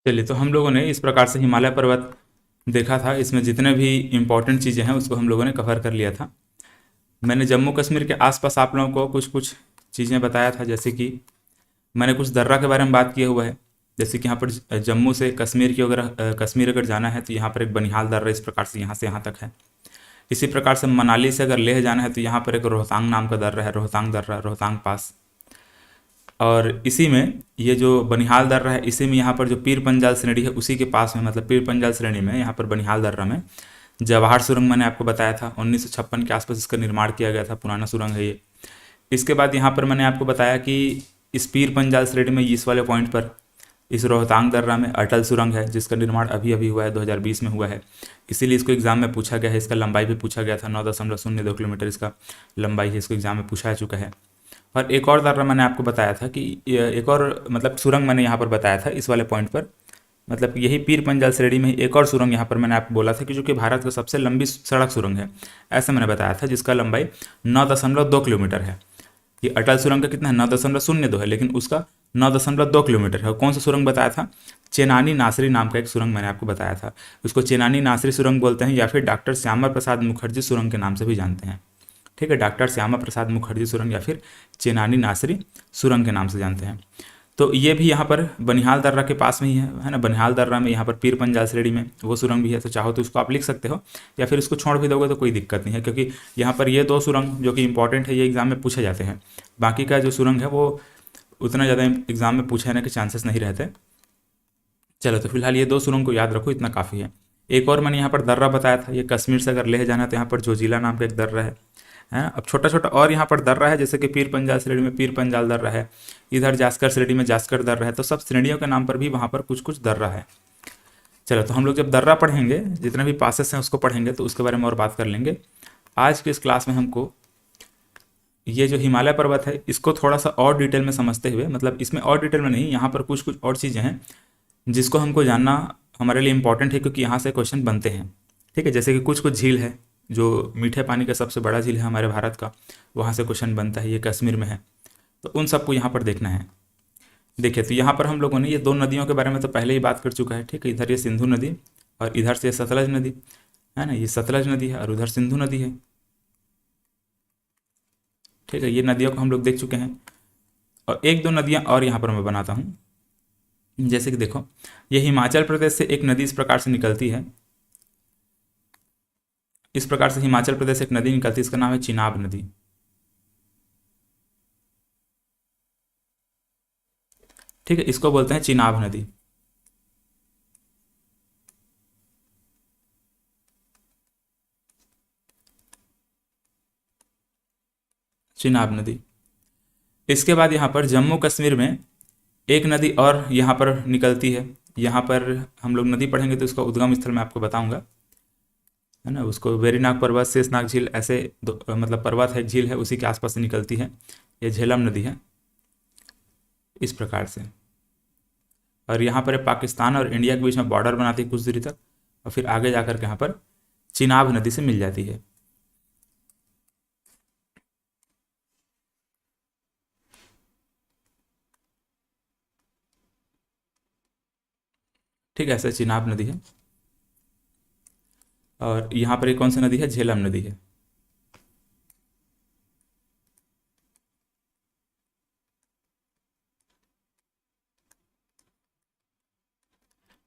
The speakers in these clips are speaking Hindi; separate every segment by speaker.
Speaker 1: चलिए, तो हम लोगों ने इस प्रकार से हिमालय पर्वत देखा था। इसमें जितने भी इम्पोर्टेंट चीज़ें हैं उसको हम लोगों ने कवर कर लिया था। मैंने जम्मू कश्मीर के आसपास आप लोगों को कुछ कुछ चीज़ें बताया था, जैसे कि मैंने कुछ दर्रा के बारे में बात किया हुआ है। जैसे कि यहाँ पर जम्मू से कश्मीर की अगर कश्मीर अगर जाना है तो यहाँ पर एक बनिहाल दर्रा इस प्रकार से यहाँ से यहाँ तक है। इसी प्रकार से मनाली से अगर लेह जाना है तो यहाँ पर एक रोहतांग नाम का दर्रा है, रोहतांग दर्रा, रोहतांग पास। और इसी में ये जो बनिहाल दर्रा है, इसी में यहाँ पर जो पीर पंजाल श्रेणी है उसी के पास में, मतलब पीर पंजाल श्रेणी में यहाँ पर बनिहाल दर्रा में जवाहर सुरंग मैंने आपको बताया था। 1956 के आसपास इसका निर्माण किया गया था, पुराना सुरंग है ये। इसके बाद यहाँ पर मैंने आपको बताया कि इस पीर पंजाल श्रेणी में इस वाले पॉइंट पर इस रोहतांग दर्रा में अटल सुरंग है, जिसका निर्माण अभी अभी हुआ है, 2020 में हुआ है। इसीलिए इसको एग्जाम में पूछा गया है। इसका लंबाई भी पूछा गया था, 9.02 किलोमीटर इसका लंबाई है। इसको एग्जाम में पूछा जा चुका है। और एक और दर्रा मैंने आपको बताया था कि एक और मतलब सुरंग मैंने यहाँ पर बताया था इस वाले पॉइंट पर, मतलब यही पीर पंजाल श्रेणी में ही एक और सुरंग यहाँ पर मैंने आपको बोला था कि जो कि भारत का सबसे लंबी सड़क सुरंग है, ऐसा मैंने बताया था, जिसका लंबाई 9.2 किलोमीटर है। ये अटल सुरंग का कितना है, 9.02 है, लेकिन उसका 9.2 किलोमीटर है। और कौन सा सुरंग बताया था, चेनानी नासरी नाम का एक सुरंग मैंने आपको बताया था। उसको चेनानी नासरी सुरंग बोलते हैं, या फिर डॉक्टर श्यामा प्रसाद मुखर्जी सुरंग के नाम से भी जानते हैं। ठीक है, डॉक्टर श्यामा प्रसाद मुखर्जी सुरंग या फिर चेनानी नासरी सुरंग के नाम से जानते हैं। तो ये भी यहाँ पर बनिहाल दर्रा के पास में ही है ना। बनिहाल दर्रा में यहाँ पर पीर पंजाल श्रेणी में वो सुरंग भी है। तो चाहो तो उसको आप लिख सकते हो, या फिर इसको छोड़ भी दोगे तो कोई दिक्कत नहीं है, क्योंकि यहाँ पर ये दो सुरंग जो कि इंपॉर्टेंट है, ये एग्जाम में पूछे जाते हैं। बाकी का जो सुरंग है वो उतना ज़्यादा एग्जाम में पूछे जाने के चांसेस नहीं रहते। चलो, तो फिलहाल ये दो सुरंग को याद रखो, इतना काफ़ी है। एक और मैंने यहाँ पर दर्रा बताया था, ये कश्मीर से अगर लेह जाना है तो यहाँ पर जोजिला नाम का एक दर्रा है ना। अब छोटा छोटा और यहाँ पर दर्रा है, जैसे कि पीर पंजाल श्रेणी में पीर पंजाल दर्रा है, इधर जास्कर श्रेणी में जास्कर दर्रा है। तो सब श्रेणियों के नाम पर भी वहाँ पर कुछ कुछ दर्रा है। चलो, तो हम लोग जब दर्रा पढ़ेंगे, जितने भी पासेस हैं उसको पढ़ेंगे, तो उसके बारे में और बात कर लेंगे। आज के इस क्लास में हमको ये जो हिमालय पर्वत है इसको थोड़ा सा और डिटेल में समझते हुए, मतलब इसमें और डिटेल में नहीं, यहाँ पर कुछ कुछ और चीज़ें हैं जिसको हमको जानना हमारे लिए इम्पॉर्टेंट है, क्योंकि यहाँ से क्वेश्चन बनते हैं। ठीक है, जैसे कि कुछ कुछ झील है, जो मीठे पानी का सबसे बड़ा झील है हमारे भारत का, वहाँ से क्वेश्चन बनता है, ये कश्मीर में है। तो उन सबको यहाँ पर देखना है। देखिए, तो यहाँ पर हम लोगों ने ये दो नदियों के बारे में तो पहले ही बात कर चुका है। ठीक है, इधर ये सिंधु नदी और इधर से सतलज नदी है ना। ये सतलज नदी है और उधर सिंधु नदी है। ठीक है, ये नदियों को हम लोग देख चुके हैं। और एक दो नदियाँ और यहाँ पर मैं बनाता हूँ। जैसे कि देखो, ये हिमाचल प्रदेश से एक नदी इस प्रकार से निकलती है। इस प्रकार से हिमाचल प्रदेश से एक नदी निकलती है, इसका नाम है चिनाब नदी। ठीक है, इसको बोलते हैं चिनाब नदी। चिनाब नदी। इसके बाद यहाँ पर जम्मू कश्मीर में एक नदी और यहाँ पर निकलती है। यहाँ पर हम लोग नदी पढ़ेंगे तो उसका उद्गम स्थल मैं आपको बताऊंगा, है ना। उसको वेरीनाग पर्वत, शेषनाग झील, ऐसे मतलब पर्वत है, झील है, उसी के आसपास से निकलती है। ये झेलम नदी है इस प्रकार से। और यहाँ पर पाकिस्तान और इंडिया के बीच में बॉर्डर बनाती है कुछ दूरी तक, और फिर आगे जाकर के यहाँ पर चिनाब नदी से मिल जाती है। ठीक है, ऐसे चिनाब नदी है। और यहाँ पर एक कौन सी नदी है, झेलम नदी है।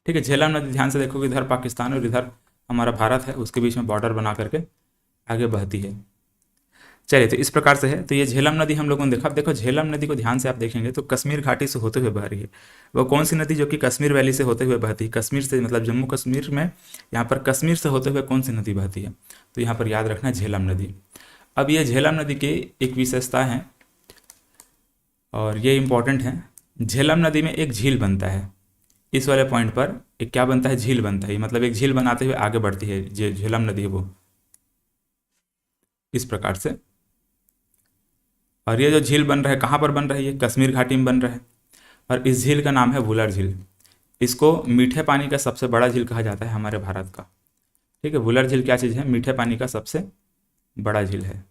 Speaker 1: ठीक है, झेलम नदी ध्यान से देखो, इधर पाकिस्तान और इधर हमारा भारत है, उसके बीच में बॉर्डर बना करके आगे बहती है। चलिए, तो इस प्रकार से है। तो ये झेलम नदी हम लोगों ने देखा। अब देखो, झेलम नदी को ध्यान से आप देखेंगे तो कश्मीर घाटी से होते हुए बह रही है। वो कौन सी नदी जो कि कश्मीर वैली से होते हुए बहती है, कश्मीर से, मतलब जम्मू कश्मीर में यहाँ पर कश्मीर से होते हुए कौन सी नदी बहती है, तो यहाँ पर याद रखना है झेलम नदी। अब ये झेलम नदी की एक विशेषता है और ये इंपॉर्टेंट है। झेलम नदी में एक झील बनता है। इस वाले पॉइंट पर एक क्या बनता है, झील बनता है। मतलब एक झील बनाते हुए आगे बढ़ती है जो झेलम नदी है वो, इस प्रकार से। और ये जो झील बन रहा है कहाँ पर बन रहा है, ये कश्मीर घाटी में बन रहा है। और इस झील का नाम है वुलर झील। इसको मीठे पानी का सबसे बड़ा झील कहा जाता है हमारे भारत का। ठीक है, वुलर झील क्या चीज़ है, मीठे पानी का सबसे बड़ा झील है।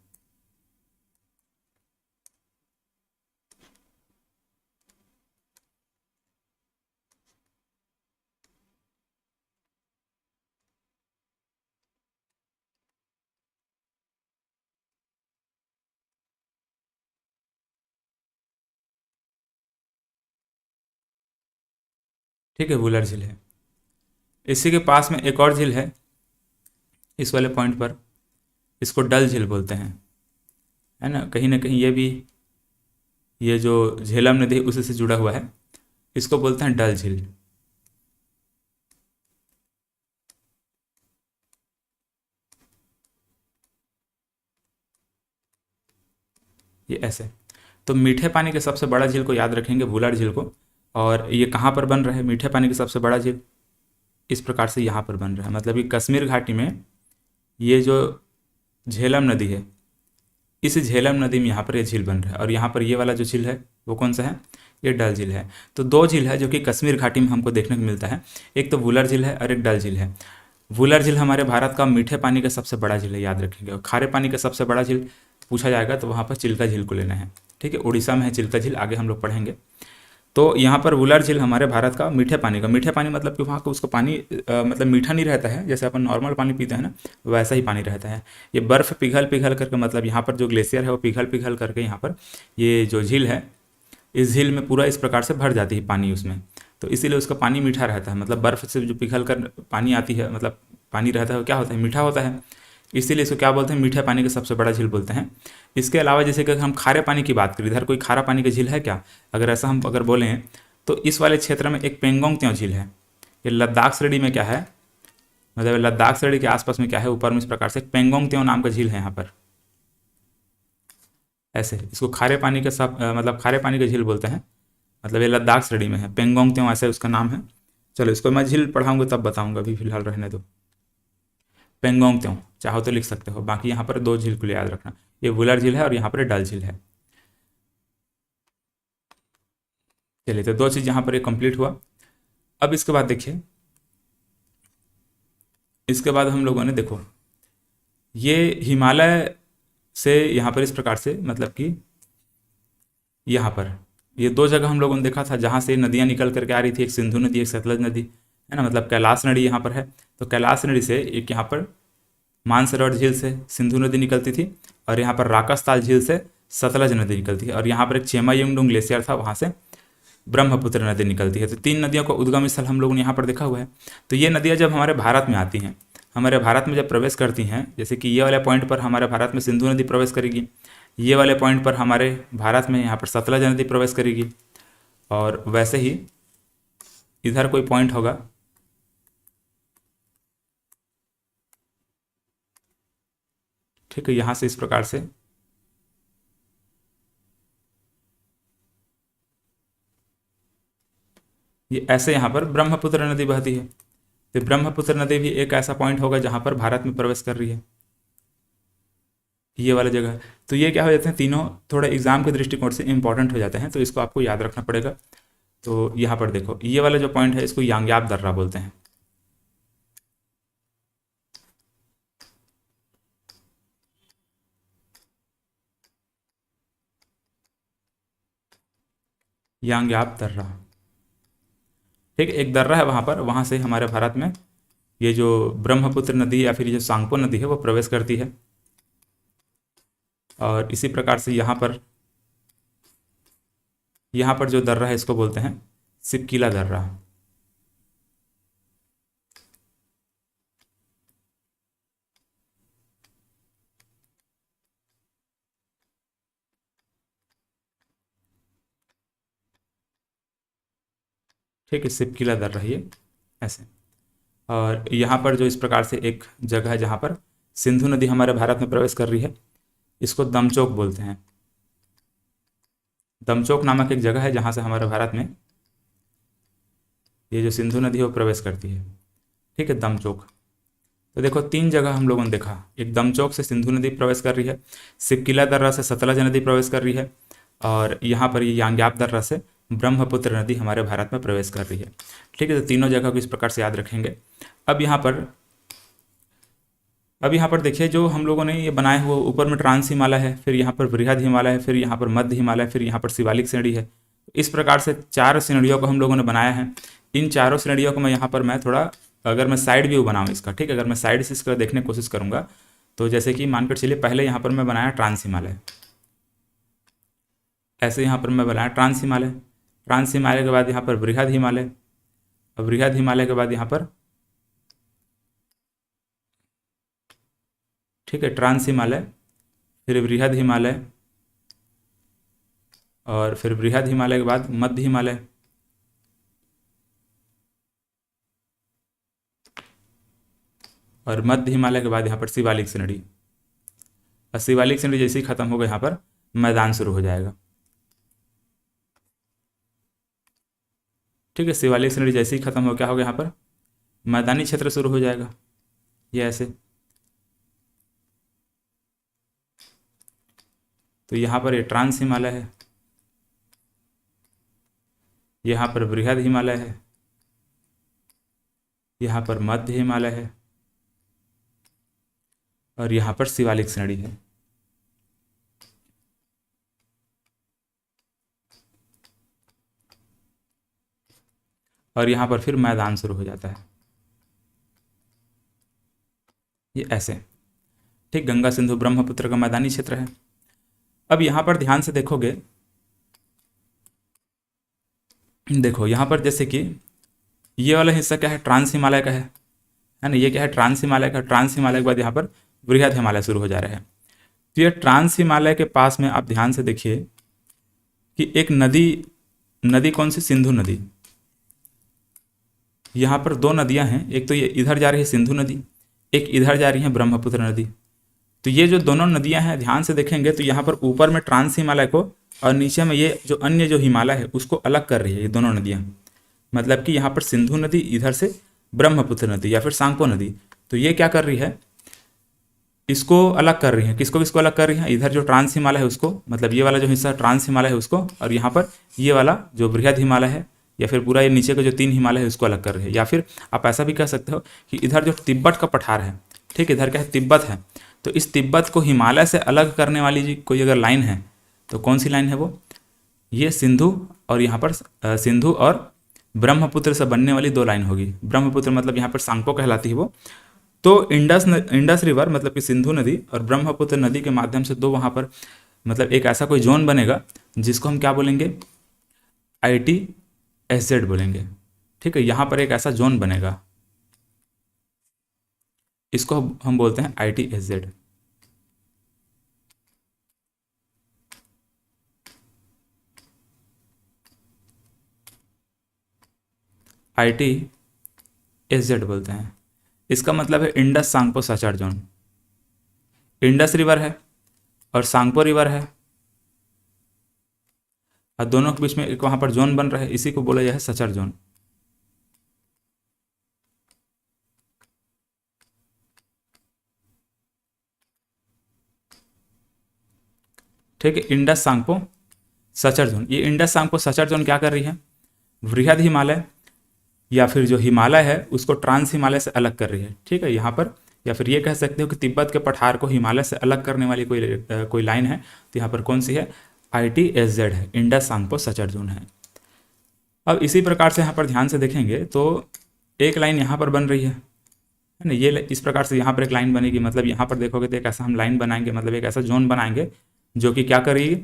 Speaker 1: ठीक है, वुलर झील है। इसी के पास में एक और झील है इस वाले पॉइंट पर, इसको डल झील बोलते हैं, है ना कहीं ये भी, ये जो झेलम नदी है उसी से जुड़ा हुआ है, इसको बोलते हैं डल झील। ये ऐसे। तो मीठे पानी के सबसे बड़ा झील को याद रखेंगे, वुलर झील को। और ये कहाँ पर बन रहा है मीठे पानी का सबसे बड़ा झील? इस प्रकार से यहाँ पर बन रहा है, मतलब कि कश्मीर घाटी में ये जो झेलम नदी है, इस झेलम नदी में यहाँ पर ये झील बन रहा है। और यहाँ पर ये वाला जो झील है वो कौन सा है? ये डल झील है। तो दो झील है जो कि कश्मीर घाटी में हमको देखने को मिलता है, एक तो वुलर झील है और एक डल झील है। वुलर झील हमारे भारत का मीठे पानी का सबसे बड़ा झील है, याद रखेंगे। और खारे पानी का सबसे बड़ा झील पूछा जाएगा तो वहाँ पर चिल्का झील को लेना है, ठीक है। उड़ीसा में है चिल्का झील, आगे हम लोग पढ़ेंगे। तो यहाँ पर वुलर झील हमारे भारत का मीठे पानी मतलब कि वहाँ का उसका पानी मतलब मीठा नहीं रहता है, जैसे अपन नॉर्मल पानी पीते हैं ना वैसा ही पानी रहता है। ये बर्फ़ पिघल पिघल करके, मतलब यहाँ पर जो ग्लेशियर है वो पिघल पिघल करके यहाँ पर ये जो झील है, इस झील में पूरा इस प्रकार से भर जाती है पानी उसमें, तो इसीलिए उसका पानी मीठा रहता है। मतलब बर्फ़ से जो पिघल कर पानी आती है, मतलब पानी रहता है वो क्या होता है? मीठा होता है। इसीलिए इसको क्या बोलते हैं? मीठे पानी का सबसे बड़ा झील बोलते हैं। इसके अलावा जैसे कि अगर हम खारे पानी की बात करें, इधर कोई खारा पानी का झील है क्या? अगर ऐसा हम अगर बोलें तो इस वाले क्षेत्र में एक पेंगोंग त्यों झील है। ये लद्दाख श्रेणी में क्या है, मतलब लद्दाख श्रेणी के आसपास में क्या है, ऊपर में इस प्रकार से पेंगोंग त्यों नाम का झील है यहाँ पर। ऐसे इसको खारे पानी का सब मतलब खारे पानी का झील बोलते हैं, मतलब ये लद्दाख श्रेणी में है, पेंगोंग त्यों ऐसे उसका नाम है। चलो इसको मैं झील पढ़ाऊंगा तब बताऊंगा, अभी फिलहाल रहने दो। पेंगोंग त्यों चाहो तो लिख सकते हो, बाकी यहाँ पर दो झील को याद रखना, ये वुलर झील है और यहाँ पर डल झील है। चलिए, तो दो चीज़ यहाँ पर ये कंप्लीट हुआ। अब इसके बाद देखिए, इसके बाद हम लोगों ने देखो ये हिमालय से यहाँ पर इस प्रकार से, मतलब कि यहाँ पर ये दो जगह हम लोगों ने देखा था जहाँ से नदियाँ निकल करके आ रही थी, एक सिंधु नदी एक सतलज नदी, है ना। मतलब कैलाश नदी यहाँ पर है, तो कैलाश नदी से एक यहाँ पर मानसरोवर झील से सिंधु नदी निकलती थी, और यहाँ पर राकसताल झील से सतलज नदी निकलती है, और यहाँ पर एक चेमायुंगडुंग ग्लेशियर था, वहाँ से ब्रह्मपुत्र नदी निकलती है। तो तीन नदियों का उद्गम स्थल हम लोगों ने यहाँ पर देखा हुआ है। तो ये नदियाँ जब हमारे भारत में आती हैं, हमारे भारत में जब प्रवेश करती हैं, जैसे कि ये वाले पॉइंट पर हमारे भारत में सिंधु नदी प्रवेश करेगी, ये वाले पॉइंट पर हमारे भारत में यहाँ पर सतलज नदी प्रवेश करेगी, और वैसे ही इधर कोई पॉइंट होगा, ठीक है, यहाँ से इस प्रकार से ये ऐसे यहाँ पर ब्रह्मपुत्र नदी बहती है। तो ब्रह्मपुत्र नदी भी एक ऐसा पॉइंट होगा जहाँ पर भारत में प्रवेश कर रही है, ये वाला जगह। तो ये क्या हो जाते हैं, तीनों थोड़ा एग्जाम के दृष्टिकोण से इंपॉर्टेंट हो जाते हैं, तो इसको आपको याद रखना पड़ेगा। तो यहाँ पर देखो ये वाला जो पॉइंट है इसको यांग्याप दर्रा बोलते हैं। यांग्याप दर्रा, ठीक है, एक दर्रा है वहाँ पर, वहाँ से हमारे भारत में ये जो ब्रह्मपुत्र नदी या फिर ये जो सांगपो नदी है वो प्रवेश करती है। और इसी प्रकार से यहाँ पर जो दर्रा है इसको बोलते हैं सिपकीला दर्रा। ठीक है, सिपकीला दर्रा ये ऐसे। और यहाँ पर जो इस प्रकार से एक जगह है जहाँ पर सिंधु नदी हमारे भारत में प्रवेश कर रही है, इसको दमचोक बोलते हैं। दमचोक नामक एक जगह है जहाँ से हमारे भारत में ये जो सिंधु नदी है वो प्रवेश करती है, ठीक है, दमचोक। तो देखो तीन जगह हम लोगों ने देखा, एक दमचोक से सिंधु नदी प्रवेश कर रही है, सिपकीला दर्रा से सतलज नदी प्रवेश कर रही है, और यहाँ पर ये यांग्याप दर्रा से ब्रह्मपुत्र नदी हमारे भारत में प्रवेश कर रही है, ठीक है। तो तीनों जगह को इस प्रकार से याद रखेंगे। अब यहाँ पर देखिए जो हम लोगों ने ये बनाए हुए, ऊपर में ट्रांस हिमालय है, फिर यहाँ पर बृहद हिमालय है, फिर यहाँ पर मध्य हिमालय, फिर यहाँ पर शिवालिक श्रेणी है। इस प्रकार से चार श्रेणियों को हम लोगों ने बनाया है। इन चारों श्रेणियों को मैं यहाँ पर मैं थोड़ा, अगर मैं साइड व्यू बनाऊँ इसका, ठीक है, अगर मैं साइड से इसका देखने की कोशिश करूँगा, तो जैसे कि मानकर चलिए पहले यहाँ पर मैं बनाया ट्रांस हिमालय, ऐसे यहाँ पर मैं बनाया ट्रांस हिमालय, ट्रांस हिमालय के बाद यहाँ पर बृहद हिमालय, अब बृहद हिमालय के बाद यहाँ पर, ठीक है, ट्रांस हिमालय, फिर बृहद हिमालय, और फिर बृहद हिमालय के बाद मध्य हिमालय, और मध्य हिमालय के बाद यहाँ पर शिवालिक श्रेणी। और शिवालिक श्रेणी जैसे ही खत्म होगा यहाँ पर मैदान शुरू हो जाएगा। ठीक है, शिवालिक श्रेणी जैसे ही खत्म हो, क्या होगा यहाँ पर मैदानी क्षेत्र शुरू हो जाएगा, ये ऐसे। तो यहाँ पर ये ट्रांस हिमालय है, यहाँ पर बृहद हिमालय है, यहाँ पर मध्य हिमालय है, और यहाँ पर शिवालिक श्रेणी है। और यहाँ पर फिर मैदान शुरू हो जाता है, ये ऐसे। ठीक, गंगा सिंधु ब्रह्मपुत्र का मैदानी क्षेत्र है। अब यहाँ पर ध्यान से देखोगे, देखो यहाँ पर जैसे कि ये वाला हिस्सा क्या है, ट्रांस हिमालय का है ना, ये क्या है, ट्रांस हिमालय का। ट्रांस हिमालय के बाद यहाँ पर बृहद हिमालय शुरू हो जा रहा है। तो ये ट्रांस हिमालय के पास में आप ध्यान से देखिए कि एक नदी कौन सी, सिंधु नदी। यहाँ पर दो नदियाँ हैं, एक तो ये इधर जा रही है सिंधु नदी, एक इधर जा रही है ब्रह्मपुत्र नदी। तो ये जो दोनों नदियाँ हैं, ध्यान से देखेंगे तो यहाँ पर ऊपर में ट्रांस हिमालय को और नीचे में ये जो अन्य जो हिमालय है उसको अलग कर रही है ये दोनों नदियाँ। मतलब कि यहाँ पर सिंधु नदी, इधर से ब्रह्मपुत्र नदी या फिर सांको नदी। तो ये क्या कर रही है, इसको अलग कर रही है। किसको किसको अलग कर रही है, इधर जो ट्रांस हिमालय है उसको, मतलब ये वाला जो हिस्सा ट्रांस हिमालय है उसको, और यहाँ पर ये वाला जो बृहद हिमालय है या फिर पूरा ये नीचे का जो 3 हिमालय है उसको अलग कर रही है। या फिर आप ऐसा भी कह सकते हो कि इधर जो तिब्बत का पठार है, ठीक, इधर क्या है, तिब्बत है। तो इस तिब्बत को हिमालय से अलग करने वाली जी कोई अगर लाइन है तो कौन सी लाइन है वो, ये सिंधु, और यहाँ पर सिंधु और ब्रह्मपुत्र से बनने वाली 2 लाइन होगी। ब्रह्मपुत्र मतलब यहाँ पर सांको कहलाती है वो। तो इंडस रिवर मतलब कि सिंधु नदी और ब्रह्मपुत्र नदी के माध्यम से 2 वहाँ पर मतलब एक ऐसा कोई जोन बनेगा जिसको हम क्या बोलेंगे, ITSZ बोलेंगे। ठीक है, यहाँ पर एक ऐसा जोन बनेगा, इसको हम बोलते हैं ITSZ। ITSZ बोलते हैं। इसका मतलब है Indus Tsangpo सचार zone. Indus river है और सांगपो रिवर है और दोनों के बीच में एक वहाँ पर जोन बन रहा है, इसी को बोला जाए सचार जोन। ठीक है, इंडस सांगपो सचार जोन। ये इंडस सांगपो सचार जोन क्या कर रही है, बृहद हिमालय या फिर जो हिमालय है उसको ट्रांस हिमालय से अलग कर रही है। ठीक है, यहाँ पर या फिर ये कह सकते हो कि तिब्बत के पठार को हिमालय से अलग करने वाली कोई लाइन है। तो यहाँ पर कौन सी है, ITSZ है, इंडस सांगपो सचार जोन है। अब इसी प्रकार से यहाँ पर ध्यान से देखेंगे तो एक लाइन यहाँ पर बन रही है ना, ये इस प्रकार से यहाँ पर एक लाइन बनेगी। मतलब यहाँ पर देखोगे तो एक ऐसा हम लाइन बनाएंगे, मतलब एक ऐसा जोन बनाएंगे जो कि क्या करेगी,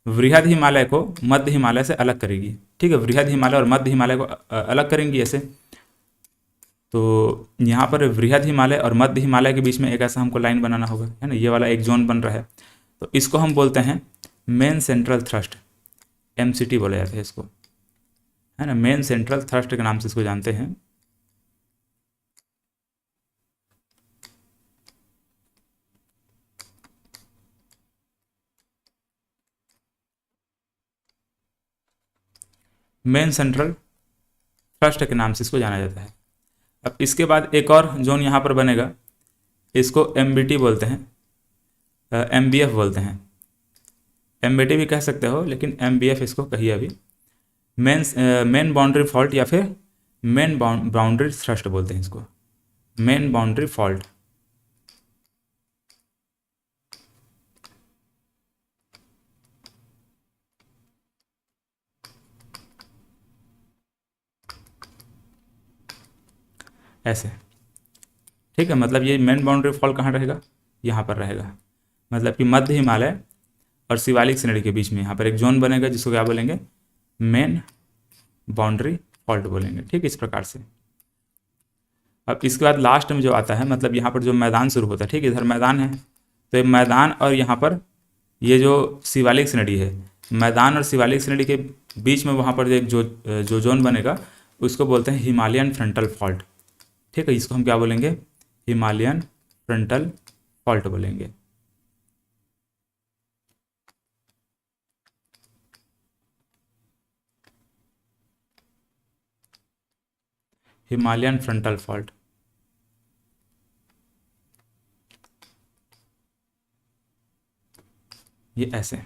Speaker 1: बृहद हिमालय को मध्य हिमालय से अलग करेगी। ठीक है, बृहद हिमालय और मध्य हिमालय को अलग करेंगी ऐसे। तो यहाँ पर बृहद हिमालय और मध्य हिमालय के बीच में एक ऐसा हमको लाइन बनाना होगा, है ना, ये वाला एक जोन बन रहा है। तो इसको हम बोलते हैं मेन सेंट्रल थ्रस्ट, MCT बोला जाता है इसको, है ना, मेन सेंट्रल थ्रस्ट के नाम से इसको जानते हैं। मेन सेंट्रल थ्रस्ट के नाम से इसको जाना जाता है। अब इसके बाद एक और जोन यहाँ पर बनेगा, इसको MBT बोलते हैं, MBF बोलते हैं। MBT भी कह सकते हो लेकिन MBF इसको कहिए अभी। मेन बाउंड्री फॉल्ट या फिर मेन बाउंड्री थ्रस्ट बोलते हैं इसको, मेन बाउंड्री फॉल्ट। ऐसे, ठीक है, मतलब ये मेन बाउंड्री फॉल कहाँ रहेगा, यहाँ पर रहेगा। मतलब कि मध्य हिमालय और शिवालिक श्रेणी के बीच में यहाँ पर एक जोन बनेगा जिसको क्या बोलेंगे, मेन बाउंड्री फॉल्ट बोलेंगे। ठीक है, इस प्रकार से। अब इसके बाद लास्ट में जो आता है, मतलब यहाँ पर जो मैदान शुरू होता है, ठीक है, इधर मैदान है, तो ये मैदान और यहाँ पर ये जो शिवालिक श्रेणी है, मैदान और शिवालिक श्रेणी के बीच में वहाँ पर एक जो जोन बनेगा उसको बोलते हैं हिमालयन फ्रंटल फॉल्ट। ठीक है, इसको हम क्या बोलेंगे? हिमालयन फ्रंटल फॉल्ट बोलेंगे। Himalayan frontal fault. ये ऐसे।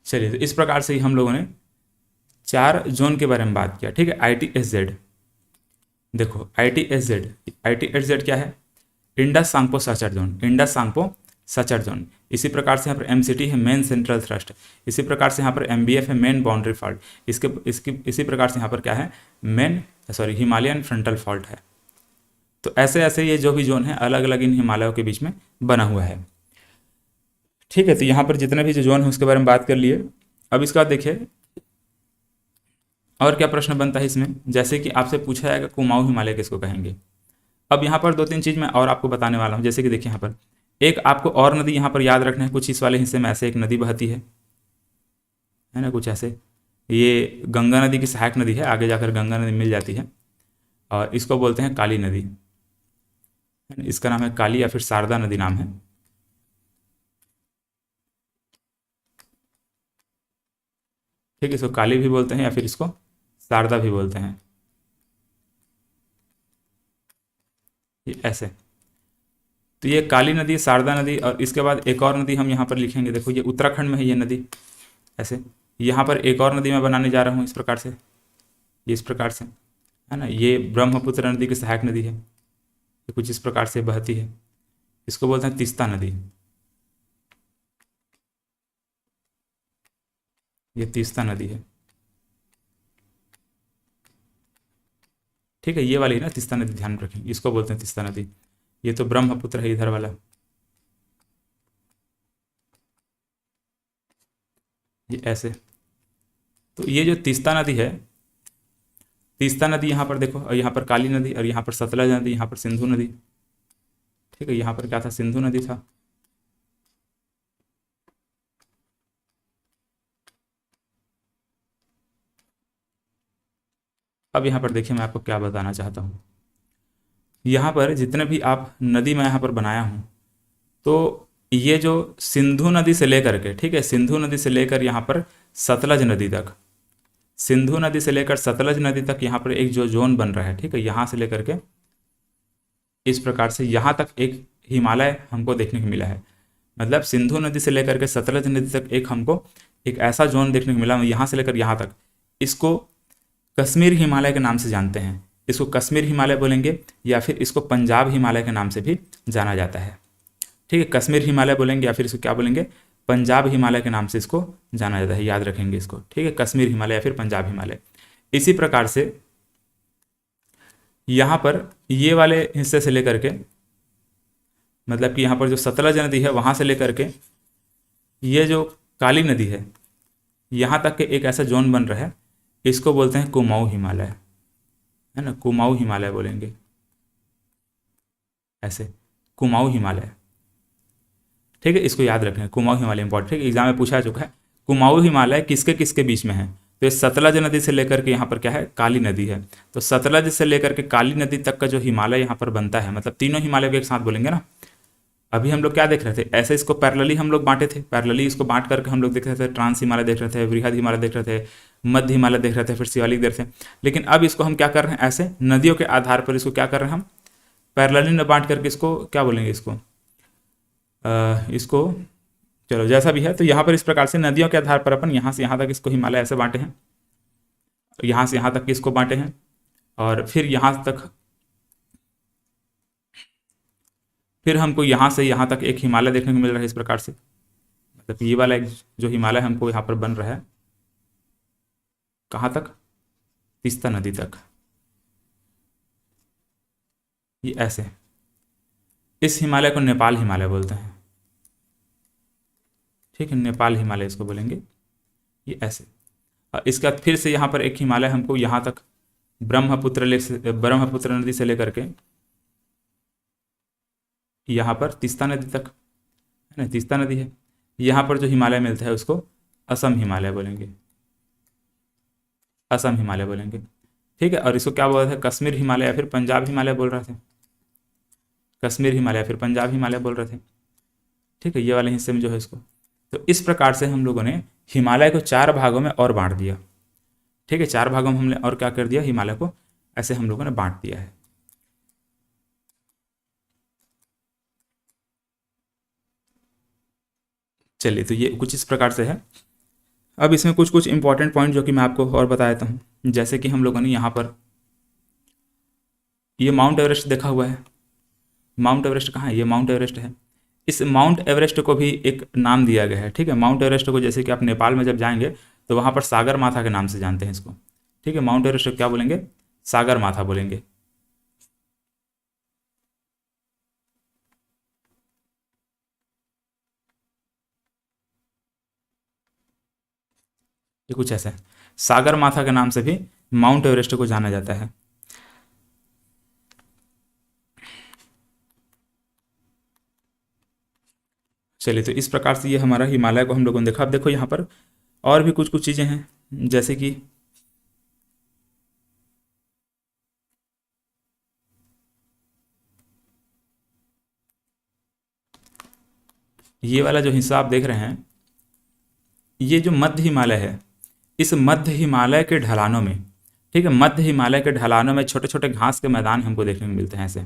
Speaker 1: चलिए, तो इस प्रकार से ही हम लोगों ने 4 जोन के बारे में बात किया। ठीक है, ITSZ। देखो ITSZ क्या है? Indus Tsangpo suture zone, Indus Tsangpo suture zone. इसी प्रकार से यहाँ पर MCT है, मेन सेंट्रल थ्रस्ट। इसी प्रकार से यहाँ पर MBF है, मेन बाउंड्री फॉल्ट। इसी प्रकार से यहाँ पर क्या है? हिमालयन फ्रंटल फॉल्ट है। तो ऐसे ऐसे ये जो भी जोन है अलग अलग इन हिमालयों के बीच में बना हुआ है। ठीक है, तो यहाँ पर जितने भी जो जोन है उसके बारे में बात कर लिए। अब इसके बाद देखिए और क्या प्रश्न बनता है इसमें, जैसे कि आपसे पूछा जाएगा कुमाऊं हिमालय किसको कहेंगे। अब यहाँ पर 2-3 चीज़ मैं और आपको बताने वाला हूँ। जैसे कि देखिए यहाँ पर एक आपको और नदी यहाँ पर याद रखना है, कुछ इस वाले हिस्से में ऐसे एक नदी बहती है ना, कुछ ऐसे। ये गंगा नदी की सहायक नदी है, आगे जाकर गंगा नदी मिल जाती है और इसको बोलते हैं काली नदी। इसका नाम है काली या फिर शारदा नदी नाम है। ठीक है, इसको काली भी बोलते हैं या फिर इसको शारदा भी बोलते हैं। ये ऐसे। तो ये काली नदी, शारदा नदी, और इसके बाद एक और नदी हम यहाँ पर लिखेंगे। देखो ये उत्तराखंड में है ये नदी, ऐसे। यहाँ पर एक और नदी मैं बनाने जा रहा हूँ इस प्रकार से, ये इस प्रकार से है ना। ये ब्रह्मपुत्र नदी की सहायक नदी है, ये कुछ इस प्रकार से बहती है। इसको बोलते हैं तीस्ता नदी। ये तीस्ता नदी है। ठीक है, ये वाली है ना तीस्ता नदी, ध्यान रखें, इसको बोलते हैं तीस्ता नदी। ये तो ब्रह्मपुत्र है इधर वाला, ये ऐसे। तो ये जो तीस्ता नदी है, तीस्ता नदी यहाँ पर देखो, और यहाँ पर काली नदी, और यहाँ पर सतलज नदी, यहाँ पर सिंधु नदी। ठीक है, यहाँ पर क्या था? सिंधु नदी था। अब यहाँ पर देखिए मैं आपको क्या बताना चाहता हूँ। यहाँ पर जितने भी आप नदी मैं यहाँ पर बनाया हूँ, तो ये जो सिंधु नदी से लेकर के, ठीक है, सिंधु नदी से लेकर यहाँ पर सतलज नदी तक, सिंधु नदी से लेकर सतलज नदी तक यहाँ पर एक जो जोन बन रहा है, ठीक है, यहाँ से लेकर के इस प्रकार से यहाँ तक एक हिमालय हमको देखने को मिला है। मतलब सिंधु नदी से लेकर के सतलज नदी तक एक हमको एक ऐसा जोन देखने को मिला, यहाँ से लेकर यहाँ तक। इसको कश्मीर हिमालय के नाम से जानते हैं। इसको कश्मीर हिमालय बोलेंगे या फिर इसको पंजाब हिमालय के नाम से भी जाना जाता है। ठीक है, कश्मीर हिमालय बोलेंगे या फिर इसको क्या बोलेंगे? पंजाब हिमालय के नाम से इसको जाना जाता है, याद रखेंगे इसको। ठीक है, कश्मीर हिमालय या फिर पंजाब हिमालय। इसी प्रकार से यहाँ पर ये वाले हिस्से से लेकर के, मतलब कि यहाँ पर जो सतलज नदी है वहाँ से लेकर के ये जो काली नदी है यहाँ तक के एक ऐसा जोन बन रहा है, इसको बोलते हैं कुमाऊं हिमालय, है ना, कुमाऊं हिमालय बोलेंगे ऐसे, कुमाऊं हिमालय। ठीक है, इसको याद रखें, कुमाऊं हिमालय इंपॉर्टेंट। ठीक है, एग्जाम में पूछा चुका है। कुमाऊं हिमालय किसके किसके बीच में है? तो ये सतलज नदी से लेकर के यहाँ पर क्या है? काली नदी है। तो सतलज से लेकर के काली नदी तक का जो हिमालय यहाँ पर बनता है, मतलब तीनों हिमालय को एक साथ बोलेंगे ना। अभी हम लोग क्या देख रहे थे? ऐसे इसको पैरेलली हम लोग बांटे थे, पैरेलली इसको बांट करके हम लोग देख रहे थे, ट्रांस हिमालय देख रहे थे, वृहद हिमालय देख रहे थे, मध्य हिमालय देख रहे थे, फिर शिवालिक देख रहे थे। लेकिन अब इसको हम क्या कर रहे हैं? ऐसे नदियों के आधार पर इसको क्या कर रहे हैं? हम पैरेलली न बांट करके इसको क्या बोलेंगे? इसको चलो जैसा भी है। तो यहाँ पर इस प्रकार से नदियों के आधार पर अपन यहाँ से यहाँ तक इसको हिमालय ऐसे बांटे हैं, यहाँ से यहाँ तक इसको बांटे हैं, और फिर यहाँ तक, फिर हमको यहाँ से यहाँ तक एक हिमालय देखने को मिल रहा है इस प्रकार से। मतलब ये वाला एक जो हिमालय हमको यहाँ पर बन रहा है, कहाँ तक? तीस्ता नदी तक, ये ऐसे। इस हिमालय को नेपाल हिमालय बोलते हैं। ठीक है, नेपाल हिमालय इसको बोलेंगे, ये ऐसे। इसके बाद फिर से यहाँ पर एक हिमालय हमको यहाँ तक ब्रह्मपुत्र नदी से लेकर के यहाँ पर तीस्ता नदी तक, है ना, तीस्ता नदी है, यहाँ पर जो हिमालय मिलता है उसको असम हिमालय बोलेंगे, असम हिमालय बोलेंगे। ठीक है, और इसको क्या बोल रहे थे, कश्मीर हिमालय या फिर पंजाब हिमालय बोल रहे थे, कश्मीर हिमालय या फिर पंजाब हिमालय बोल रहे थे। ठीक है, ये वाले हिस्से में जो है इसको, तो इस प्रकार से हम लोगों ने हिमालय को 4 भागों में और बांट दिया। ठीक है, 4 भागों में हमने और क्या कर दिया, हिमालय को ऐसे हम लोगों ने बांट दिया है। चलिए, तो ये कुछ इस प्रकार से है। अब इसमें कुछ कुछ इंपॉर्टेंट पॉइंट जो कि मैं आपको और बता देता हूँ, जैसे कि हम लोगों ने यहाँ पर ये माउंट एवरेस्ट देखा हुआ है। माउंट एवरेस्ट कहाँ है, ये माउंट एवरेस्ट है। इस माउंट एवरेस्ट को भी एक नाम दिया गया है। ठीक है, माउंट एवरेस्ट को जैसे कि आप नेपाल में जब जाएंगे तो वहाँ पर सागर माथा के नाम से जानते हैं इसको। ठीक है, माउंट एवरेस्ट को क्या बोलेंगे, सागर माथा बोलेंगे। ये कुछ ऐसा है, सागर माथा के नाम से भी माउंट एवरेस्ट को जाना जाता है। चलिए, तो इस प्रकार से ये हमारा हिमालय को हम लोगों ने देखा। अब देखो यहाँ पर और भी कुछ कुछ चीज़ें हैं, जैसे कि ये वाला जो हिस्सा आप देख रहे हैं, ये जो मध्य हिमालय है, इस मध्य हिमालय के ढलानों में, ठीक है, मध्य हिमालय के ढलानों में छोटे छोटे घास के मैदान हमको देखने को मिलते हैं। ऐसे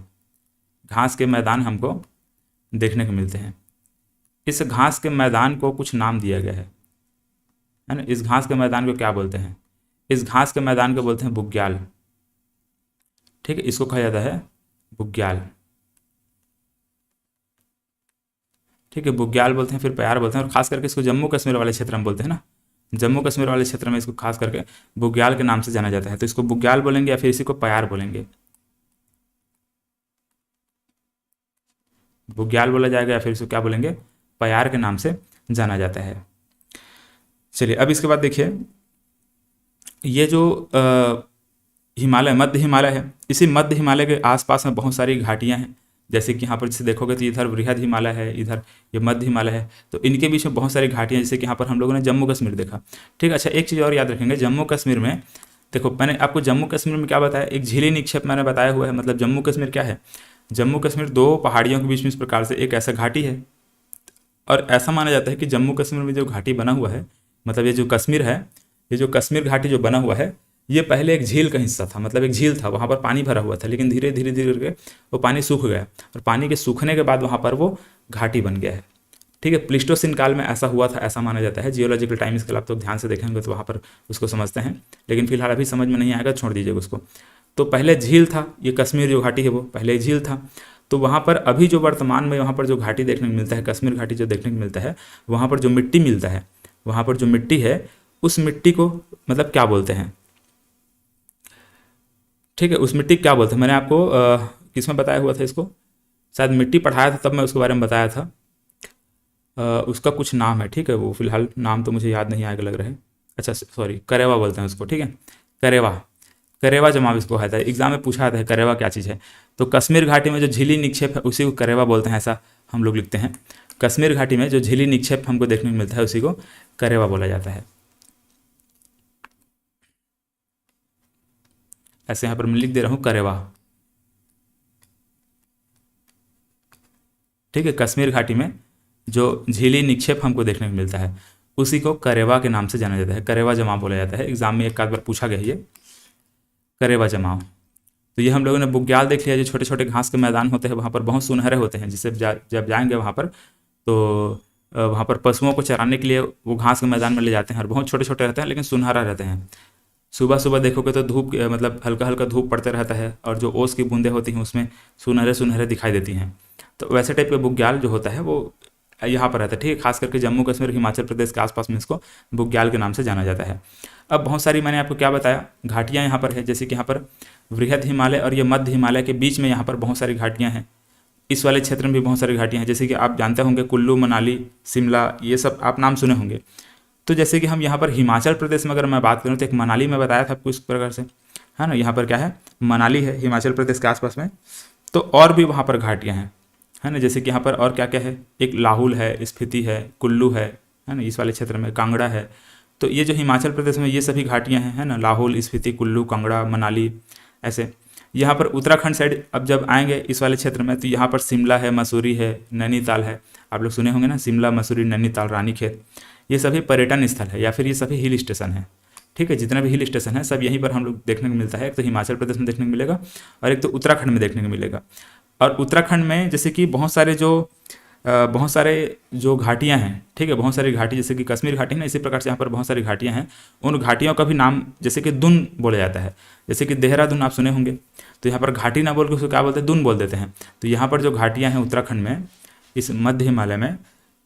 Speaker 1: घास के मैदान हमको देखने को मिलते हैं। इस घास के मैदान को कुछ नाम दिया गया है ना। इस घास के मैदान को क्या बोलते हैं, इस घास के मैदान को बोलते हैं बुग्याल। ठीक है, इसको कहा जाता है बुग्याल। ठीक है, बुग्याल बोलते हैं, फिर प्यार बोलते हैं, और खास करके इसको जम्मू कश्मीर वाले क्षेत्र में बोलते हैं ना। जम्मू कश्मीर वाले क्षेत्र में इसको खास करके बुग्याल के नाम से जाना जाता है। तो इसको बुग्याल बोलेंगे या फिर इसी को प्यार बोलेंगे, बुग्याल बोला जाएगा या फिर इसको क्या बोलेंगे, प्यार के नाम से जाना जाता है। चलिए, अब इसके बाद देखिए, ये जो हिमालय, मध्य हिमालय है, इसी मध्य हिमालय के आसपास में बहुत सारी घाटियां हैं। जैसे कि यहाँ पर जैसे देखोगे तो इधर बृहद हिमालय है, इधर ये मध्य हिमालय है, तो इनके बीच में बहुत सारी घाटियां, जैसे कि यहाँ पर हम लोगों ने जम्मू कश्मीर देखा। ठीक है, अच्छा एक चीज़ और याद रखेंगे, जम्मू कश्मीर में देखो, मैंने आपको जम्मू कश्मीर में क्या बताया, एक झीली निक्षेप मैंने बताया हुआ है। मतलब जम्मू कश्मीर क्या है, जम्मू कश्मीर 2 पहाड़ियों के बीच में इस प्रकार से एक ऐसा घाटी है, और ऐसा माना जाता है कि जम्मू कश्मीर में जो घाटी बना हुआ है, मतलब ये जो कश्मीर है, ये जो कश्मीर घाटी जो बना हुआ है, ये पहले एक झील का हिस्सा था। मतलब एक झील था, वहाँ पर पानी भरा हुआ था, लेकिन धीरे धीरे धीरे करके वो पानी सूख गया, और पानी के सूखने के बाद वहाँ पर वो घाटी बन गया है। ठीक है, प्लीस्टोसिन काल में ऐसा हुआ था, ऐसा माना जाता है। जियोलॉजिकल टाइम इसके आप तो ध्यान से देखेंगे तो वहाँ पर उसको समझते हैं, लेकिन फिलहाल अभी समझ में नहीं आएगा, छोड़ दीजिएगा उसको। तो पहले झील था, ये कश्मीर जो घाटी है वो पहले झील था। तो वहाँ पर अभी जो वर्तमान में वहाँ पर जो घाटी देखने को मिलता है, कश्मीर घाटी जो देखने को मिलता है, वहाँ पर जो मिट्टी मिलता है, वहाँ पर जो मिट्टी है, उस मिट्टी को मतलब क्या बोलते हैं, ठीक है, उस मिट्टी क्या बोलते हैं, मैंने आपको किसमें बताया हुआ था इसको, शायद मिट्टी पढ़ाया था तब मैं उसके बारे में बताया था। उसका कुछ नाम है, ठीक है, वो फिलहाल नाम तो मुझे याद नहीं आएगा लग रहा है। अच्छा सॉरी, करेवा बोलते हैं उसको। ठीक है, करेवा, करेवा जमाव इसको कहता है। एग्जाम में पूछा जाता है करेवा क्या चीज़ है, तो कश्मीर घाटी में जो झीली निक्षेप है उसी को करेवा बोलते हैं, ऐसा हम लोग लिखते हैं। कश्मीर घाटी में जो झीली निक्षेप हमको देखने को मिलता है उसी को करेवा बोला जाता है। ऐसे यहाँ पर मैं लिख दे रहा हूँ करेवा। ठीक है, कश्मीर घाटी में जो झीली निक्षेप हमको देखने को मिलता है उसी को करेवा के नाम से जाना जाता है, करेवा जमाव बोला जाता है। एग्जाम में एक आध बार पूछा गया ये करेवा जमाव। तो ये हम लोगों ने बुग्याल देख लिया, जो छोटे छोटे घास के मैदान होते हैं वहाँ पर बहुत सुनहरे होते हैं, जिससे जब जाएंगे वहाँ पर तो वहाँ पर पशुओं को चराने के लिए वो घास के मैदान में ले जाते हैं, और बहुत छोटे छोटे रहते हैं लेकिन सुनहरा रहते हैं। सुबह सुबह देखोगे तो धूप मतलब हल्का हल्का धूप पड़ते रहता है, और जो ओस की बूंदें होती हैं उसमें सुनहरे सुनहरे दिखाई देती हैं। तो वैसे टाइप के बुग्याल जो होता है वो यहाँ पर रहता है। ठीक है, खास करके जम्मू कश्मीर हिमाचल प्रदेश के आसपास में इसको बुग्याल के नाम से जाना जाता है। अब बहुत सारी मैंने आपको क्या बताया, घाटियाँ यहाँ पर है, जैसे कि यहाँ पर बृहद हिमालय और ये मध्य हिमालय के बीच में यहाँ पर बहुत सारी घाटियाँ हैं। इस वाले क्षेत्र में भी बहुत सारी घाटियाँ हैं, जैसे कि आप जानते होंगे कुल्लू, मनाली, शिमला, ये सब आप नाम सुने होंगे। तो जैसे कि हम यहाँ पर हिमाचल प्रदेश में अगर मैं बात करूँ तो एक मनाली में बताया था आपको इस प्रकार से, है ना। यहाँ पर क्या है, मनाली है हिमाचल प्रदेश के आसपास में। तो और भी वहाँ पर घाटियाँ हैं, है ना। जैसे कि यहाँ पर और क्या क्या है, एक लाहुल है, स्पीति है, कुल्लू है ना, इस वाले क्षेत्र में कांगड़ा है। तो ये जो हिमाचल प्रदेश में ये सभी घाटियाँ हैं, है ना, लाहुल, स्पीति, कुल्लू, कांगड़ा, मनाली, ऐसे। यहाँ पर उत्तराखंड साइड अब जब आएंगे इस वाले क्षेत्र में, तो यहाँ पर शिमला है, मसूरी है, नैनीताल है। आप लोग सुने होंगे ना, शिमला, मसूरी, नैनीताल, रानीखेत, ये सभी पर्यटन स्थल है या फिर ये सभी हिल स्टेशन है। ठीक है, जितना भी हिल स्टेशन है सब यहीं पर हम लोग देखने को मिलता है। एक तो हिमाचल प्रदेश में देखने को मिलेगा और एक तो उत्तराखंड में देखने को मिलेगा। और उत्तराखंड में जैसे कि बहुत सारे जो घाटियाँ हैं, ठीक है, बहुत सारी घाटी, जैसे कि कश्मीर घाटी है ना, इसी प्रकार से यहाँ पर बहुत सारी घाटियाँ हैं। उन घाटियों का भी नाम जैसे कि दुन बोला जाता है। जैसे कि देहरादून आप सुने होंगे, तो यहाँ पर घाटी ना बोल के उसको क्या बोलते हैं, दुन बोल देते हैं। तो यहाँ पर जो घाटियाँ हैं उत्तराखंड में, इस मध्य हिमालय में,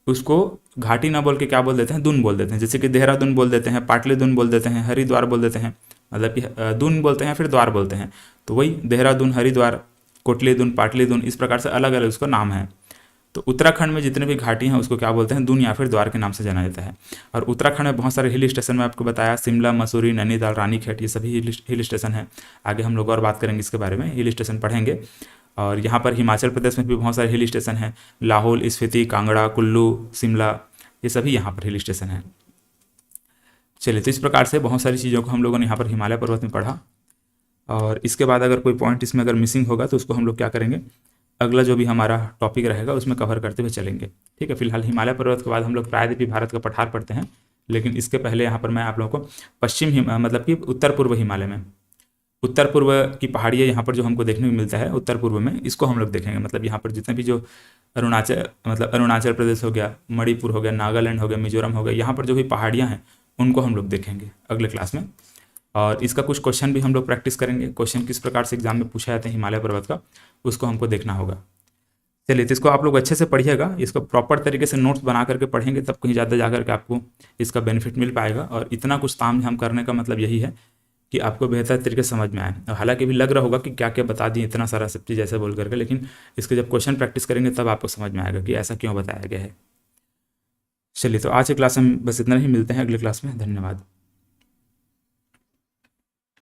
Speaker 1: उसको घाटी ना बोल के क्या बोल देते हैं, दुन बोल देते हैं। जैसे कि देहरादून बोल देते हैं, पाटली दुन बोल देते हैं, हरिद्वार बोल देते हैं, मतलब कि दुन बोलते हैं फिर द्वार बोलते हैं। तो वही देहरादून, हरिद्वार, कोटली दुन, पाटली दुन, इस प्रकार से अलग अलग उसका नाम है। तो उत्तराखंड में जितने भी घाटी हैं उसको क्या बोलते हैं, दुन या फिर द्वार के नाम से जाना जाता है। और उत्तराखंड में बहुत सारे हिल स्टेशन में आपको बताया, शिमला, मसूरी, नैनीताल, रानीखेत, ये सभी हिल स्टेशन हैं। आगे हम लोग और बात करेंगे इसके बारे में, हिल स्टेशन पढ़ेंगे। और यहाँ पर हिमाचल प्रदेश में भी बहुत सारे हिल स्टेशन हैं, लाहौल, स्पीति, कांगड़ा, कुल्लू, शिमला, ये सभी यहाँ पर हिल स्टेशन हैं। चलिए, तो इस प्रकार से बहुत सारी चीज़ों को हम लोगों ने यहाँ पर हिमालय पर्वत में पढ़ा। और इसके बाद अगर कोई पॉइंट इसमें अगर मिसिंग होगा तो उसको हम लोग क्या करेंगे, अगला जो भी हमारा टॉपिक रहेगा उसमें कवर करते हुए चलेंगे। ठीक है, फिलहाल हिमालय पर्वत के बाद हम लोग प्रायद्वीपीय भारत का पठार पढ़ते हैं। लेकिन इसके पहले यहाँ पर मैं आप लोगों को मतलब कि उत्तर पूर्व हिमालय में, उत्तर पूर्व की पहाड़ियाँ यहाँ पर जो हमको देखने को मिलता है उत्तर पूर्व में, इसको हम लोग देखेंगे। मतलब यहाँ पर जितने भी जो अरुणाचल प्रदेश हो गया, मणिपुर हो गया, नागालैंड हो गया, मिजोरम हो गया, यहाँ पर जो भी पहाड़ियाँ हैं उनको हम लोग देखेंगे अगले क्लास में। और इसका कुछ क्वेश्चन भी हम लोग प्रैक्टिस करेंगे। क्वेश्चन किस प्रकार से एग्जाम में पूछा जाता है हिमालय पर्वत का, उसको हमको देखना होगा। चलिए, तो इसको आप लोग अच्छे से पढ़िएगा, इसको प्रॉपर तरीके से नोट्स बना करके पढ़ेंगे, तब कहीं ज़्यादा जा करके आपको इसका बेनिफिट मिल पाएगा। और इतना कुछ ताम झाम करने का मतलब यही है कि आपको बेहतर तरीके से समझ में आए। और हालांकि भी लग रहा होगा कि क्या क्या बता दिए, इतना सारा सब चीज़ ऐसे बोल करके, लेकिन इसके जब क्वेश्चन प्रैक्टिस करेंगे तब आपको समझ में आएगा कि ऐसा क्यों बताया गया है। चलिए, तो आज की क्लास में बस इतना ही, मिलते हैं अगले क्लास में। धन्यवाद।